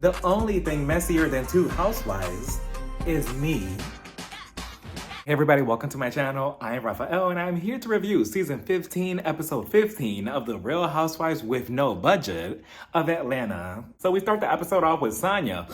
The only thing messier than two housewives is me. Hey everybody, welcome to my channel. I am Rafael and I'm here to review season 15, episode 15 of The Real Housewives with No Budget of Atlanta. So we start the episode off with Sonya.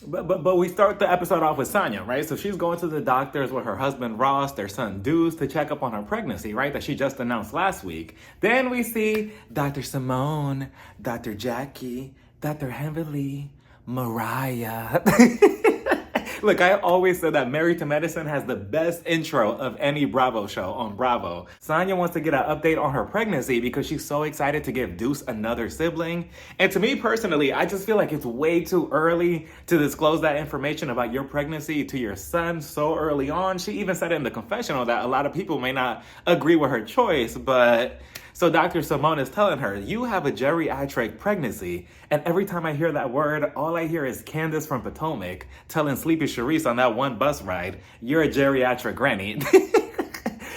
But we start the episode off with Sonya, right? So she's going to the doctors with her husband Ross, their son Deuce, to check up on her pregnancy, right? That she just announced last week. Then we see Dr. Simone, Dr. Jackie, Dr. Heavenly, Mariah. Look, I always said that Married to Medicine has the best intro of any Bravo show on Bravo. Sonya wants to get an update on her pregnancy because she's so excited to give Deuce another sibling. And to me personally, I just feel like it's way too early to disclose that information about your pregnancy to your son so early on. She even said in the confessional that a lot of people may not agree with her choice, but... So Dr. Simone is telling her, you have a geriatric pregnancy. And every time I hear that word, all I hear is Candace from Potomac telling Sleepy Shereè on that one bus ride, you're a geriatric granny.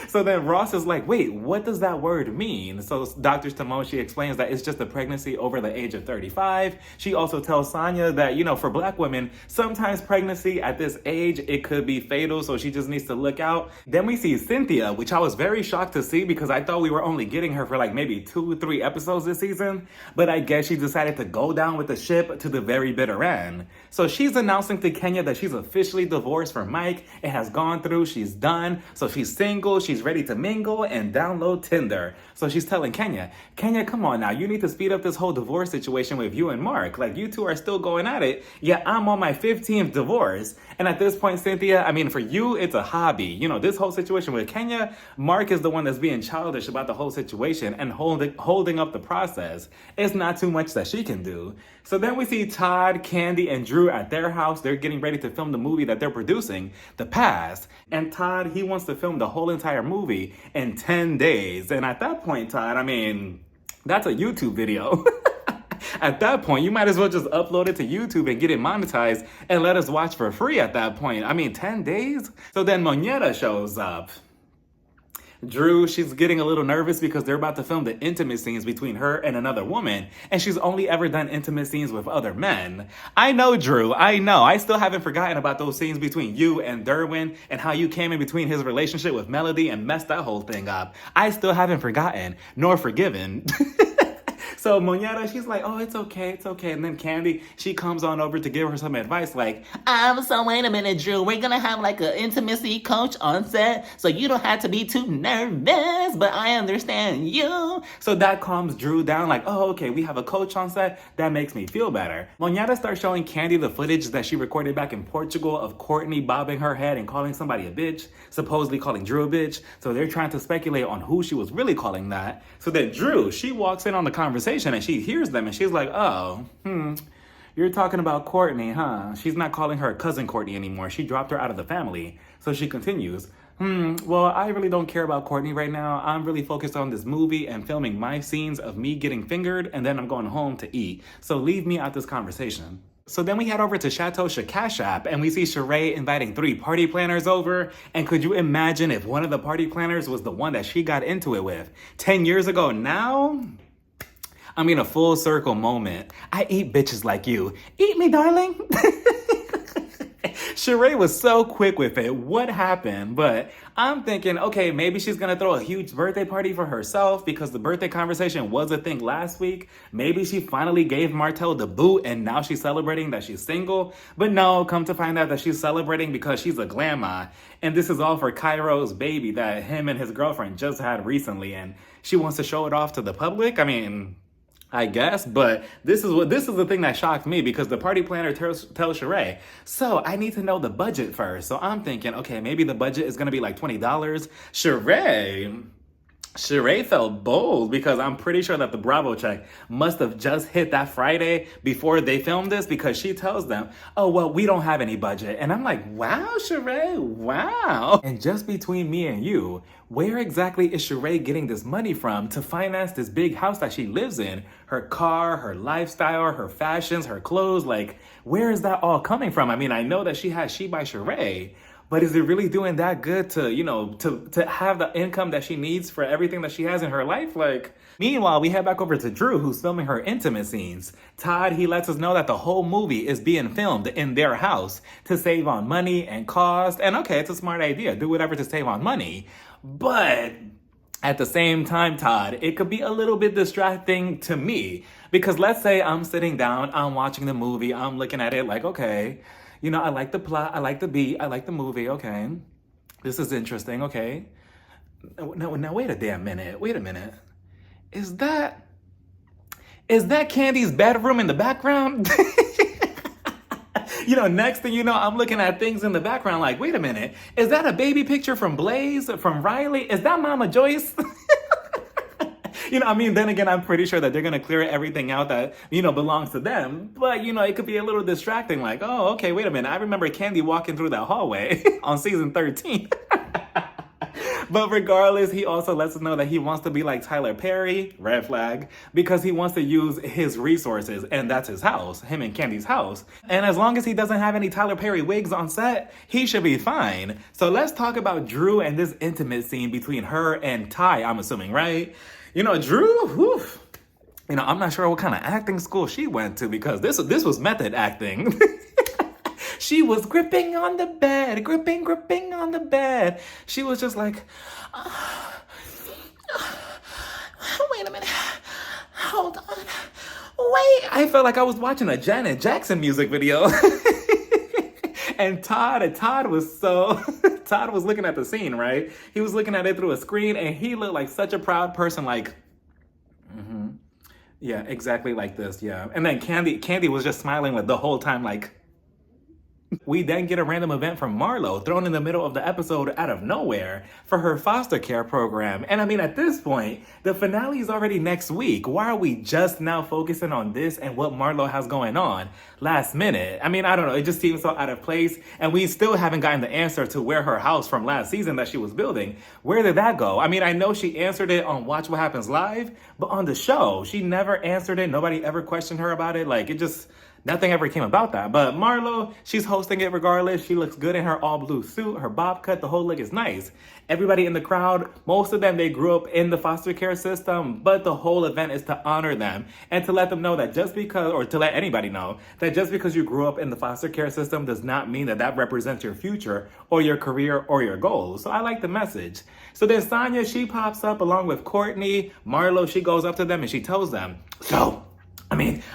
So then Ross is like, wait, what does that word mean? So Dr. Simone, she explains that it's just a pregnancy over the age of 35. She also tells Sonya that, you know, for Black women, sometimes pregnancy at this age, it could be fatal. So she just needs to look out. Then we see Cynthia, which I was very shocked to see because I thought we were only getting her for like maybe 2 or 3 episodes this season. But I guess she decided to go down with the ship to the very bitter end. So she's announcing to Kenya that she's officially divorced from Mike. It has gone through. She's done. So she's single. She's ready to mingle and download Tinder. So she's telling Kenya, come on now, you need to speed up this whole divorce situation with you and Mark. Like, you two are still going at it, yet I'm on my 15th divorce. And at this point, Cynthia, I mean, for you, it's a hobby. You know, this whole situation with Kenya, Mark is the one that's being childish about the whole situation and holding up the process. It's not too much that she can do. So then we see Todd, Candy, and Drew at their house. They're getting ready to film the movie that they're producing, The Past. And Todd, he wants to film the whole entire movie in 10 days. And at that point, Todd, I mean, that's a YouTube video. At that point, you might as well just upload it to YouTube and get it monetized and let us watch for free at that point. I mean, 10 days? So then Moneta shows up. Drew, she's getting a little nervous because they're about to film the intimate scenes between her and another woman, and she's only ever done intimate scenes with other men. I know, Drew, I know. I still haven't forgotten about those scenes between you and Derwin and how you came in between his relationship with Melody and messed that whole thing up. I still haven't forgotten, nor forgiven. So Moneta, she's like, oh, it's okay. And then Candy, she comes on over to give her some advice like, so wait a minute, Drew. We're going to have like an intimacy coach on set, so you don't have to be too nervous, but I understand you. So that calms Drew down like, oh, okay, we have a coach on set. That makes me feel better. Moneta starts showing Candy the footage that she recorded back in Portugal of Courtney bobbing her head and calling somebody a bitch, supposedly calling Drew a bitch. So they're trying to speculate on who she was really calling that. So then Drew, she walks in on the conversation and she hears them and she's like, oh, you're talking about Courtney, huh? She's not calling her cousin Courtney anymore. She dropped her out of the family. So she continues, well, I really don't care about Courtney right now. I'm really focused on this movie and filming my scenes of me getting fingered, and then I'm going home to eat. So leave me out this conversation. So then we head over to Chateau Cashapp and we see Shereè inviting 3 party planners over. And could you imagine if one of the party planners was the one that she got into it with 10 years ago now? I mean, a full circle moment. I eat bitches like you. Eat me, darling. Shereè was so quick with it. What happened? But I'm thinking, okay, maybe she's going to throw a huge birthday party for herself because the birthday conversation was a thing last week. Maybe she finally gave Martel the boot and now she's celebrating that she's single. But no, come to find out that she's celebrating because she's a grandma. And this is all for Cairo's baby that him and his girlfriend just had recently. And she wants to show it off to the public. I mean, I guess, but this is the thing that shocked me because the party planner tells Shereè, so I need to know the budget first. So I'm thinking, okay, maybe the budget is going to be like $20. Shereè felt bold because I'm pretty sure that the Bravo check must have just hit that Friday before they filmed this because she tells them, oh, well, we don't have any budget. And I'm like, wow, Shereè, wow. And just between me and you, where exactly is Shereè getting this money from to finance this big house that she lives in? Her car, her lifestyle, her fashions, her clothes, like, where is that all coming from? I mean, I know that she has She by Shereè, But is it really doing that good to, to have the income that she needs for everything that she has in her life? Like, meanwhile, we head back over to Drew, who's filming her intimate scenes. Todd, he lets us know that the whole movie is being filmed in their house to save on money and cost. And okay, it's a smart idea. Do whatever to save on money. But at the same time, Todd, it could be a little bit distracting to me. Because let's say I'm sitting down, I'm watching the movie, I'm looking at it like, okay, I like the plot, I like the beat, I like the movie, okay. This is interesting, okay. Now wait a damn minute, wait a minute. Is that Candy's bedroom in the background? Next thing you know, I'm looking at things in the background like, wait a minute, is that a baby picture from Blaze, from Riley? Is that Mama Joyce? Then again, I'm pretty sure that they're going to clear everything out that, belongs to them. But, it could be a little distracting. Like, oh, okay, wait a minute. I remember Candy walking through that hallway on season 13. But regardless, he also lets us know that he wants to be like Tyler Perry, red flag, because he wants to use his resources, and that's his house, him and Candy's house. And as long as he doesn't have any Tyler Perry wigs on set, he should be fine. So let's talk about Drew and this intimate scene between her and Ty, I'm assuming, right? Drew, whew, I'm not sure what kind of acting school she went to, because this was method acting. She was gripping on the bed, gripping on the bed. She was just like, wait a minute, hold on, wait. I felt like I was watching a Janet Jackson music video. And Todd was looking at the scene, right? He was looking at it through a screen, and he looked like such a proud person, like, yeah, exactly like this, yeah. And then Candy was just smiling like the whole time, like. We then get a random event from Marlo thrown in the middle of the episode out of nowhere for her foster care program. And at this point, the finale is already next week. Why are we just now focusing on this and what Marlo has going on last minute? I don't know. It just seems so out of place. And we still haven't gotten the answer to where her house from last season that she was building, where did that go? I know she answered it on Watch What Happens Live, but on the show, she never answered it. Nobody ever questioned her about it. Nothing ever came about that. But Marlo, she's hosting it regardless. She looks good in her all blue suit, her bob cut, the whole look is nice. Everybody in the crowd, most of them, they grew up in the foster care system, but the whole event is to honor them and to let them know that to let anybody know that just because you grew up in the foster care system does not mean that represents your future or your career or your goals. So I like the message. So then Sonia, she pops up along with Courtney. Marlo, she goes up to them and she tells them, so,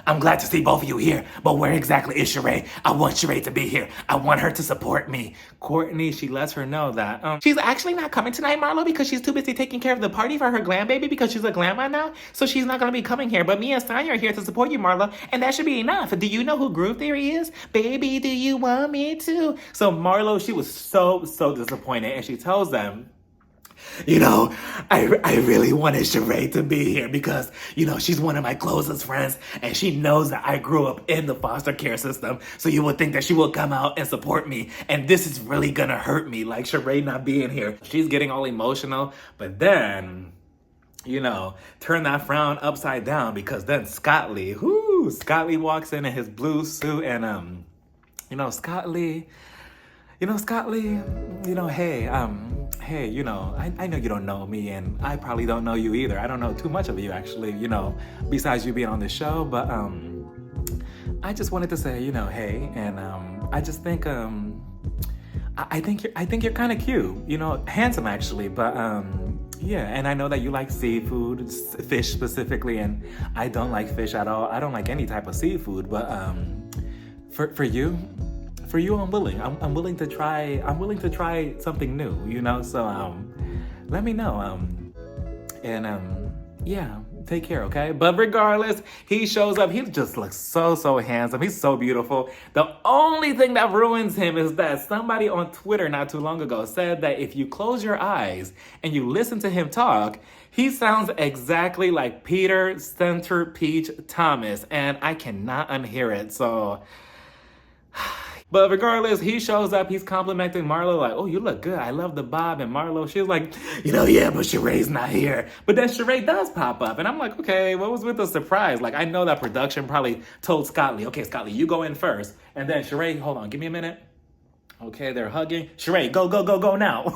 I'm glad to see both of you here, but where exactly is Shereè? I want Shereè to be here. I want her to support me. Courtney, she lets her know that she's actually not coming tonight, Marlo, because she's too busy taking care of the party for her glam baby because she's a grandma now. So she's not going to be coming here. But me and Sonia are here to support you, Marlo, and that should be enough. Do you know who Groove Theory is? Baby, do you want me to? So Marlo, she was so disappointed, and she tells them, I really wanted Shereè to be here because, she's one of my closest friends and she knows that I grew up in the foster care system. So you would think that she will come out and support me. And this is really gonna hurt me, like Shereè not being here. She's getting all emotional, but then, turn that frown upside down because then Scott Lee walks in his blue suit and, Scott Lee, hey, I know you don't know me and I probably don't know you either. I don't know too much of you actually, besides you being on the show, but I just wanted to say, hey, and I just think I think you're kind of cute, handsome actually, but yeah, and I know that you like seafood, fish specifically, and I don't like fish at all. I don't like any type of seafood, but for you, I'm willing. I'm willing to try. I'm willing to try something new. So let me know. Yeah. Take care, okay? But regardless, he shows up. He just looks so handsome. He's so beautiful. The only thing that ruins him is that somebody on Twitter not too long ago said that if you close your eyes and you listen to him talk, he sounds exactly like Peter Center Peach Thomas, and I cannot unhear it. So, but regardless, he shows up, he's complimenting Marlo like, oh, you look good. I love the bob. And Marlo, she's like, yeah, but Shereè's not here. But then Shereè does pop up. And I'm like, okay, what was with the surprise? Like, I know that production probably told Scott Lee, okay, Scott Lee, you go in first. And then Shereè, hold on, give me a minute. Okay, they're hugging. Shereè, go, go, go, go now.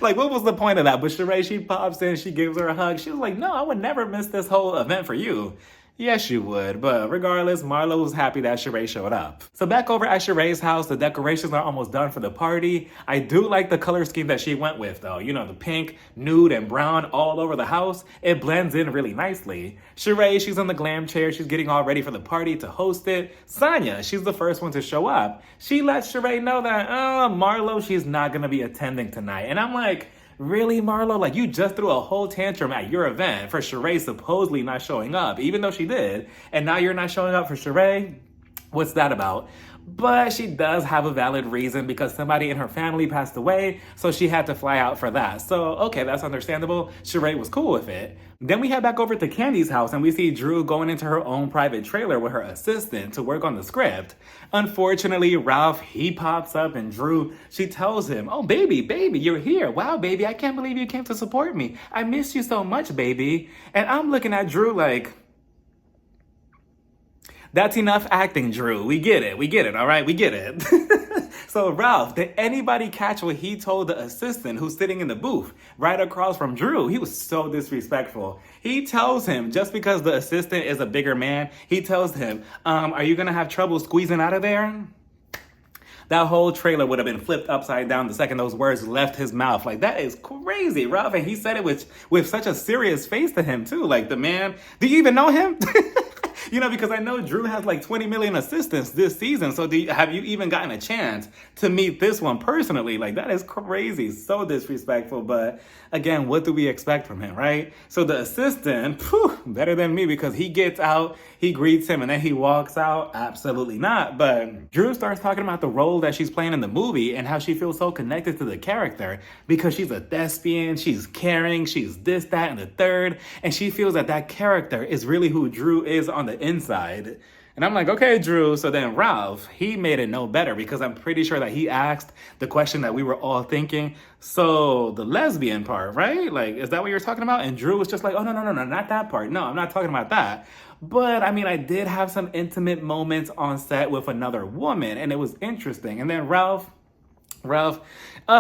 Like, what was the point of that? But Shereè, she pops in, she gives her a hug. She was like, no, I would never miss this whole event for you. Yes, you would. But regardless, Marlo was happy that Shereè showed up. So back over at Shereè's house, the decorations are almost done for the party. I do like the color scheme that she went with, though. You know, the pink, nude, and brown all over the house. It blends in really nicely. Shereè, she's on the glam chair. She's getting all ready for the party to host it. Sanya, she's the first one to show up. She lets Shereè know that, Marlo, she's not going to be attending tonight. And I'm like, really, Marlo? Like, you just threw a whole tantrum at your event for Shereè supposedly not showing up, even though she did. And now you're not showing up for Shereè? What's that about? But she does have a valid reason because somebody in her family passed away, so she had to fly out for that. So, okay, that's understandable. Shereè was cool with it. Then we head back over to Candy's house and we see Drew going into her own private trailer with her assistant to work on the script. Unfortunately, Ralph, he pops up and Drew, she tells him, oh, baby, you're here. Wow, baby, I can't believe you came to support me. I miss you so much, baby. And I'm looking at Drew like, that's enough acting, Drew. We get it, all right? We get it. So, Ralph, did anybody catch what he told the assistant who's sitting in the booth right across from Drew? He was so disrespectful. He tells him, just because the assistant is a bigger man, he tells him, are you going to have trouble squeezing out of there? That whole trailer would have been flipped upside down the second those words left his mouth. Like, that is crazy, Ralph. And he said it with such a serious face to him, too. Like, the man, do you even know him? You know, because I know Drew has like 20 million assistants this season. So have you even gotten a chance to meet this one personally? Like, that is crazy. So disrespectful. But again, what do we expect from him, right? So the assistant, better than me because he gets out, he greets him, and then he walks out. Absolutely not. But Drew starts talking about the role that she's playing in the movie and how she feels so connected to the character because she's a thespian, she's caring, she's this, that, and the third. And she feels that that character is really who Drew is on the inside. And I'm like, okay, Drew. So then Ralph, he made it no better because I'm pretty sure that he asked the question that we were all thinking. So the lesbian part, right? Like, is that what you're talking about? And Drew was just like, oh, no, not that part. No, I'm not talking about that. But I mean, I did have some intimate moments on set with another woman and it was interesting. And then Ralph,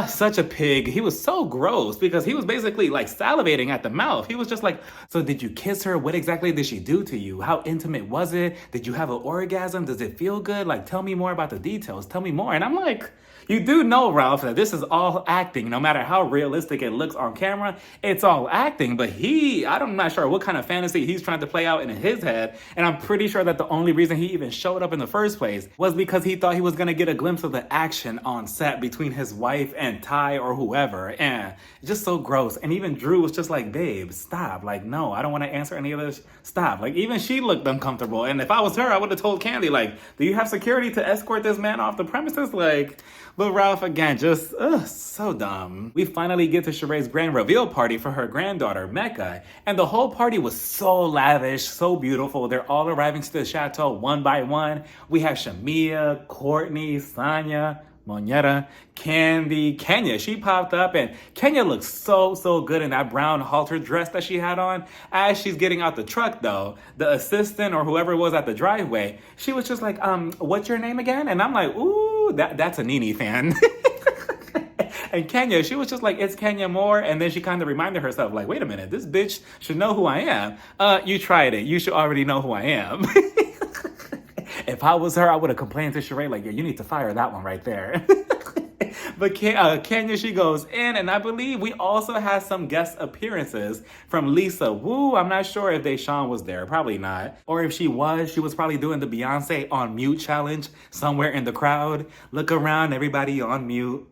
such a pig. He was so gross because he was basically like salivating at the mouth. He was just like, so did you kiss her? What exactly did she do to you? How intimate was it? Did you have an orgasm? Does it feel good? Like, tell me more about the details. Tell me more. And I'm like, you do know, Ralph, that this is all acting. No matter how realistic it looks on camera, it's all acting. But I'm not sure what kind of fantasy he's trying to play out in his head. And I'm pretty sure that the only reason he even showed up in the first place was because he thought he was going to get a glimpse of the action on set between his wife and Ty or whoever. And just so gross. And even Drew was just like, babe, stop. Like, no, I don't want to answer any of this. Stop. Like, even she looked uncomfortable. And if I was her, I would have told Candy, like, do you have security to escort this man off the premises? Like, but Ralph, again, just so dumb. We finally get to Shereè's grand reveal party for her granddaughter, Mecca. And the whole party was so lavish, so beautiful. They're all arriving to the chateau one by one. We have Shamia, Courtney, Sanya, Moneta, Candy, Kenya. She popped up and Kenya looks so good in that brown halter dress that she had on. As she's getting out the truck though, the assistant or whoever was at the driveway, she was just like, what's your name again? And I'm like, ooh, that's a Nene fan. And Kenya, she was just like, it's Kenya Moore. And then she kind of reminded herself, like, wait a minute, this bitch should know who I am. You tried it. You should already know who I am. If I was her, I would have complained to Shereè, like, yeah, you need to fire that one right there. But Kenya, she goes in, and I believe we also had some guest appearances from Lisa Wu. I'm not sure if Deshawn was there, probably not. Or if she was probably doing the Beyonce on mute challenge somewhere in the crowd. Look around, everybody on mute.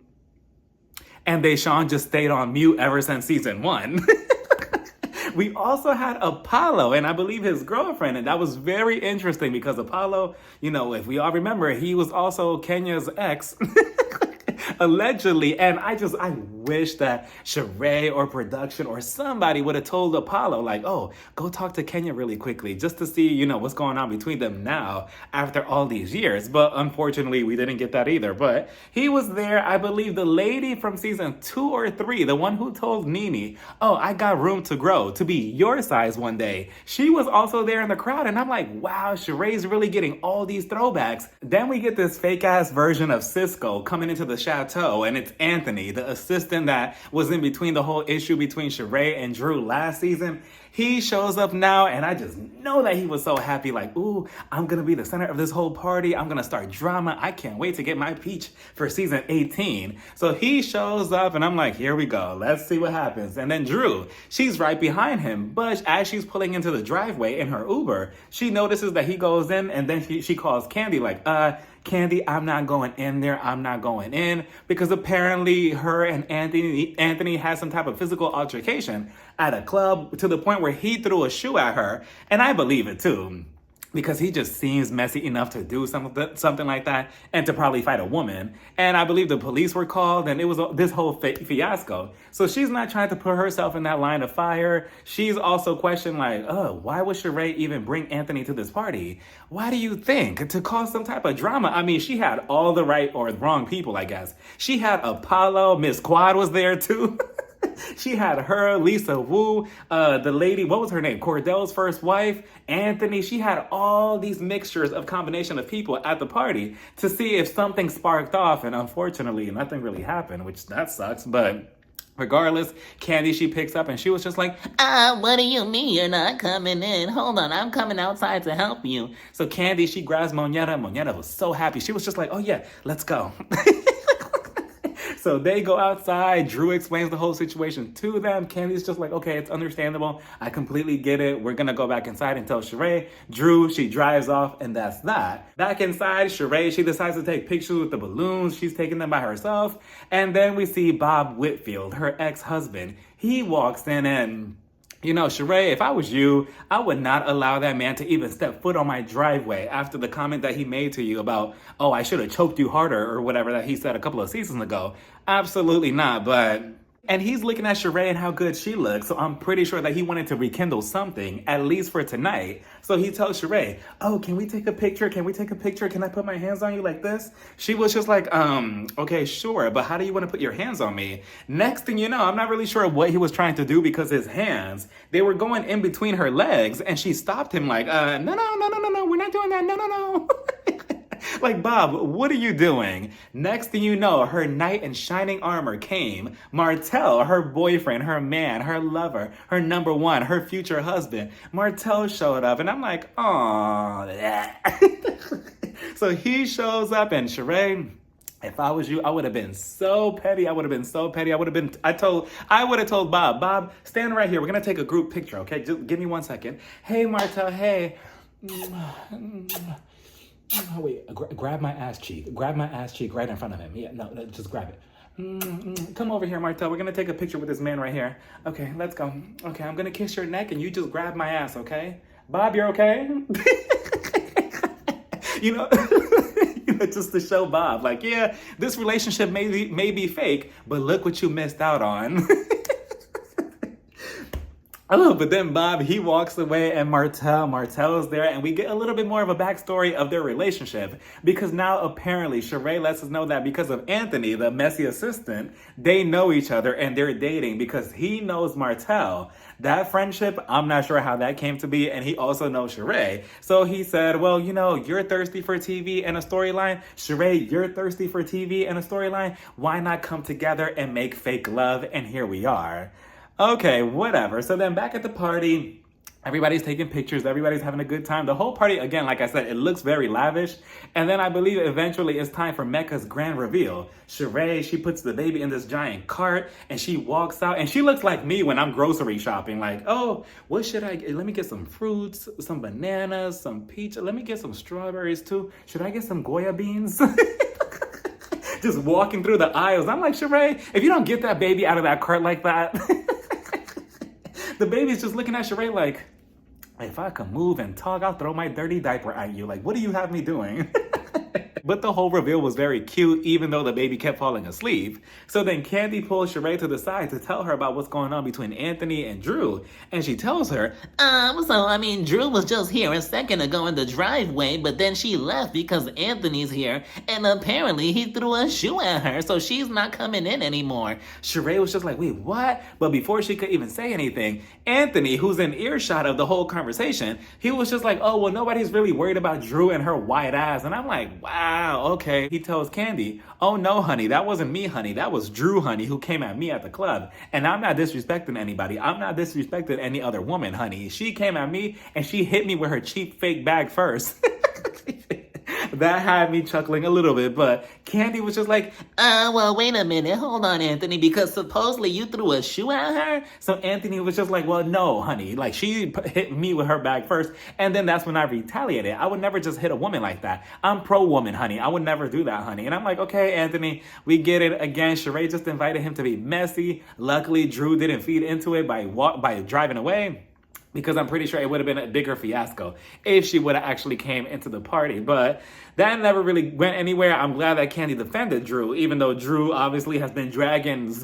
And Deshawn just stayed on mute ever since season 1. We also had Apollo and I believe his girlfriend, and that was very interesting because Apollo, you know, if we all remember, he was also Kenya's ex Allegedly. And I wish that Shereè or production or somebody would have told Apollo, like, oh, go talk to Kenya really quickly just to see, what's going on between them now after all these years. But unfortunately, we didn't get that either. But he was there. I believe the lady from season 2 or 3, the one who told Nene, oh, I got room to grow to be your size one day. She was also there in the crowd. And I'm like, wow, Shereè's really getting all these throwbacks. Then we get this fake ass version of Cisco coming into the chateau, and it's Anthony, the assistant that was in between the whole issue between Shereè and Drew last season. He shows up now, and I just know that he was so happy, like, ooh, I'm gonna be the center of this whole party. I'm gonna start drama. I can't wait to get my peach for season 18. So he shows up, and I'm like, here we go. Let's see what happens. And then Drew, she's right behind him, but as she's pulling into the driveway in her Uber, she notices that he goes in, and then she calls Candy, like, Candy, I'm not going in there. I'm not going in, because apparently her and Anthony had some type of physical altercation at a club to the point where he threw a shoe at her. And I believe it too, because he just seems messy enough to do something like that and to probably fight a woman. And I believe the police were called, and it was this whole fiasco. So she's not trying to put herself in that line of fire. She's also questioned, like, why would Shereè even bring Anthony to this party? Why do you think? To cause some type of drama? I mean, she had all the right or wrong people, I guess. She had Apollo, Miss Quad was there too. She had her, Lisa Wu, the lady, what was her name? Cordell's first wife, Anthony. She had all these mixtures of combination of people at the party to see if something sparked off. And unfortunately, nothing really happened, which that sucks. But regardless, Candy, she picks up and she was just like, what do you mean you're not coming in? Hold on, I'm coming outside to help you. So Candy, she grabs Moneta. Moneta was so happy. She was just like, oh yeah, let's go. So they go outside. Drew explains the whole situation to them. Candy's just like, okay, it's understandable. I completely get it. We're going to go back inside and tell Shereè. Drew, she drives off, and that's that. Back inside, Shereè, she decides to take pictures with the balloons. She's taking them by herself. And then we see Bob Whitfield, her ex-husband. He walks in and... Shereè, if I was you, I would not allow that man to even step foot on my driveway after the comment that he made to you about, oh, I should have choked you harder or whatever that he said a couple of seasons ago. Absolutely not, but... And he's looking at Shereè and how good she looks, so I'm pretty sure that he wanted to rekindle something, at least for tonight. So he tells Shereè, oh, can we take a picture? Can we take a picture? Can I put my hands on you like this? She was just like, okay, sure, but how do you want to put your hands on me? Next thing you know, I'm not really sure what he was trying to do, because his hands, they were going in between her legs, and she stopped him like, no, we're not doing that, no. Like, Bob, what are you doing? Next thing you know, her knight in shining armor came. Martel, her boyfriend, her man, her lover, her number one, her future husband. Martel showed up, and I'm like, aw. So he shows up, and Shereè, if I was you, I would have been so petty. I would have told Bob, stand right here. We're going to take a group picture, okay? Just give me 1 second. Hey, Martel, hey. Oh, wait, grab my ass cheek. Grab my ass cheek right in front of him. Yeah, no, just grab it. Come over here, Martel. We're going to take a picture with this man right here. Okay, let's go. Okay, I'm going to kiss your neck and you just grab my ass, okay? Bob, you're okay? Just to show Bob, like, yeah, this relationship may be fake, but look what you missed out on. Oh, but then Bob, he walks away, and Martel is there, and we get a little bit more of a backstory of their relationship, because now apparently Shereè lets us know that because of Anthony, the messy assistant, they know each other and they're dating because he knows Martel. That friendship, I'm not sure how that came to be, and he also knows Shereè. So he said, well, you're thirsty for TV and a storyline. Shereè, you're thirsty for TV and a storyline. Why not come together and make fake love? And here we are. Okay, whatever. So then back at the party, everybody's taking pictures. Everybody's having a good time. The whole party, again, like I said, it looks very lavish. And then I believe eventually it's time for Mecca's grand reveal. Shereè, she puts the baby in this giant cart and she walks out. And she looks like me when I'm grocery shopping. Like, oh, what should I get? Let me get some fruits, some bananas, some peach. Let me get some strawberries too. Should I get some Goya beans? Just walking through the aisles. I'm like, Shereè, if you don't get that baby out of that cart like that... The baby's just looking at Shereè like, if I could move and talk, I'll throw my dirty diaper at you. Like, what do you have me doing? But the whole reveal was very cute, even though the baby kept falling asleep. So then Candy pulls Shereè to the side to tell her about what's going on between Anthony and Drew. And she tells her, Drew was just here a second ago in the driveway, but then she left because Anthony's here, and apparently he threw a shoe at her, so she's not coming in anymore. Shereè was just like, wait, what? But before she could even say anything, Anthony, who's in earshot of the whole conversation, he was just like, oh, well, nobody's really worried about Drew and her white ass. And I'm like, wow, okay. He tells Candy, oh, no, honey, that wasn't me, honey. That was Drew, honey, who came at me at the club. And I'm not disrespecting anybody. I'm not disrespecting any other woman, honey. She came at me and she hit me with her cheap fake bag first. That had me chuckling a little bit, but Candy was just like, well, wait a minute. Hold on, Anthony, because supposedly you threw a shoe at her? So Anthony was just like, well, no, honey. Like, she hit me with her bag first, and then that's when I retaliated. I would never just hit a woman like that. I'm pro-woman, honey. I would never do that, honey. And I'm like, okay, Anthony, we get it. Again, Shereè just invited him to be messy. Luckily, Drew didn't feed into it by driving away, because I'm pretty sure it would have been a bigger fiasco if she would have actually came into the party. But that never really went anywhere. I'm glad that Candy defended Drew, even though Drew obviously has been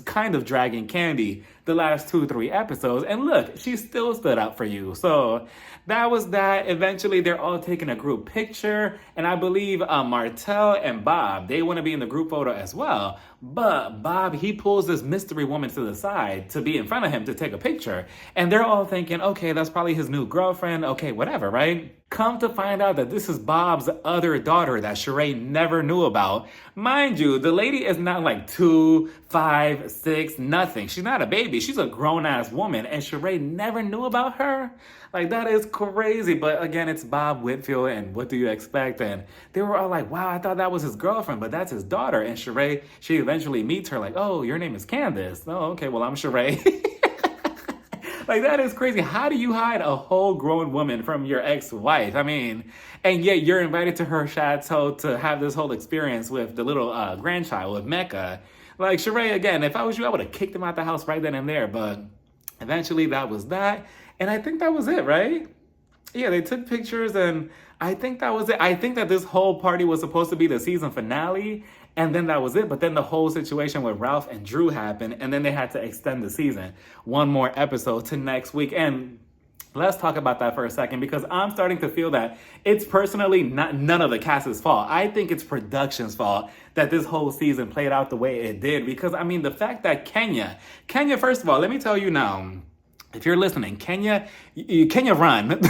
kind of dragging Candy the last 2-3 episodes. And look, she still stood up for you. So that was that. Eventually, they're all taking a group picture. And I believe Martel and Bob, they want to be in the group photo as well. But Bob, he pulls this mystery woman to the side to be in front of him to take a picture. And they're all thinking, okay, that's probably his new girlfriend. Okay, whatever, right? Come to find out that this is Bob's other daughter that Shereè never knew about. Mind you, the lady is not like 2, 5, 6, nothing. She's not a baby. She's a grown-ass woman, and Shereè never knew about her? Like, that is crazy. But again, it's Bob Whitfield, and what do you expect? And they were all like, wow, I thought that was his girlfriend, but that's his daughter. And Shereè, she eventually meets her like, oh, your name is Candace. Oh, okay, well, I'm Shereè. Like, that is crazy. How do you hide a whole grown woman from your ex-wife? I mean, and yet you're invited to her chateau to have this whole experience with the little grandchild, with Mecca. Like, Shereè, again, if I was you, I would have kicked him out the house right then and there. But eventually that was that. And I think that was it, right? Yeah, they took pictures, and I think that was it. I think that this whole party was supposed to be the season finale, and then that was it. But then the whole situation with Ralph and Drew happened, and then they had to extend the season one more episode to next week. And let's talk about that for a second, because I'm starting to feel that it's personally none of the cast's fault. I think it's production's fault that this whole season played out the way it did. Because, I mean, the fact that Kenya, first of all, let me tell you now, if you're listening, Kenya, run.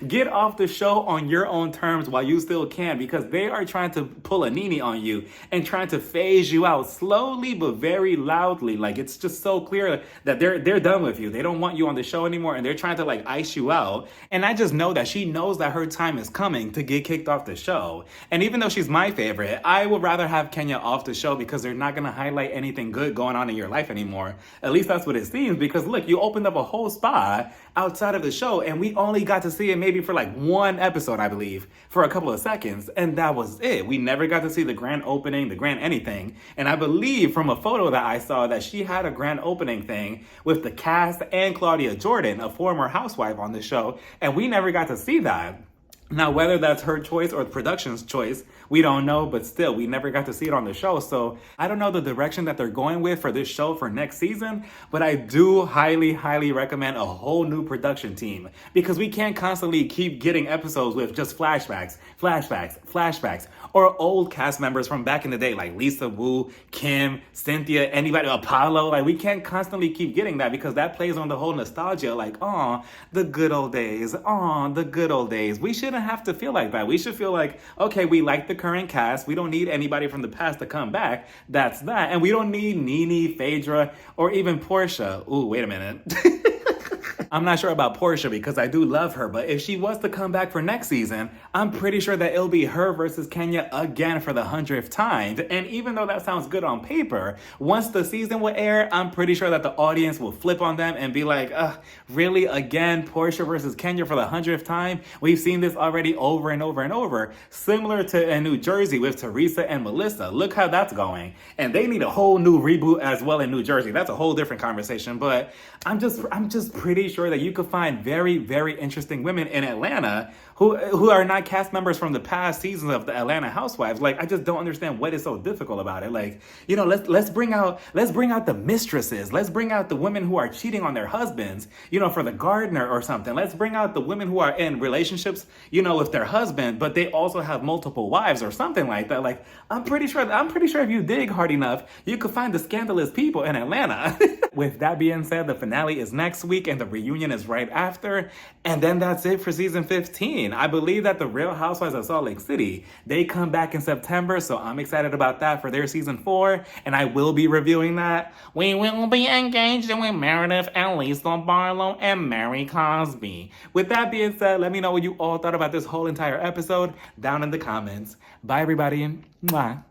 Get off the show on your own terms while you still can, because they are trying to pull a Nene on you and trying to phase you out slowly but very loudly. Like, it's just so clear that they're done with you. They don't want you on the show anymore, and they're trying to like ice you out. And I just know that she knows that her time is coming to get kicked off the show. And even though she's my favorite, I would rather have Kenya off the show, because they're not going to highlight anything good going on in your life anymore. At least that's what it seems, because look, you opened up a whole spa outside of the show, and we only got to see it maybe for like one episode, I believe, for a couple of seconds, and that was it. We never got to see the grand opening, the grand anything. And I believe from a photo that I saw that she had a grand opening thing with the cast and Claudia Jordan, a former housewife, on the show, and we never got to see that. Now, whether that's her choice or the production's choice, we don't know, but still, we never got to see it on the show. So I don't know the direction that they're going with for this show for next season, but I do highly, highly recommend a whole new production team, because we can't constantly keep getting episodes with just flashbacks, or old cast members from back in the day, like Lisa Wu, Kim, Cynthia, anybody, Apollo. Like, we can't constantly keep getting that, because that plays on the whole nostalgia, like, oh, the good old days, oh, the good old days. We shouldn't have to feel like that. We should feel like, okay, we like the current cast. We don't need anybody from the past to come back. That's that. And we don't need Nene, Phaedra, or even Portia. Ooh, wait a minute. I'm not sure about Portia, because I do love her, but if she was to come back for next season, I'm pretty sure that it'll be her versus Kenya again for the 100th time. And even though that sounds good on paper, once the season will air, I'm pretty sure that the audience will flip on them and be like, really, again, Portia versus Kenya for the 100th time? We've seen this already over and over and over. Similar to in New Jersey with Teresa and Melissa. Look how that's going. And they need a whole new reboot as well in New Jersey. That's a whole different conversation, but I'm just pretty pretty sure that you could find very, very interesting women in Atlanta who are not cast members from the past seasons of the Atlanta Housewives. Like, I just don't understand what is so difficult about it. Like, you know, let's bring out the mistresses. Let's bring out the women who are cheating on their husbands, you know, for the gardener or something. Let's bring out the women who are in relationships, you know, with their husband, but they also have multiple wives or something like that. Like, I'm pretty sure if you dig hard enough, you could find the scandalous people in Atlanta. With that being said, the finale is next week and the reunion is right after. And then that's it for season 15. I believe that the Real Housewives of Salt Lake City, they come back in September, so I'm excited about that for their season 4, and I will be reviewing that. We will be engaged with Meredith and Lisa Barlow and Mary Cosby. With that being said, let me know what you all thought about this whole entire episode down in the comments. Bye, everybody. Mwah.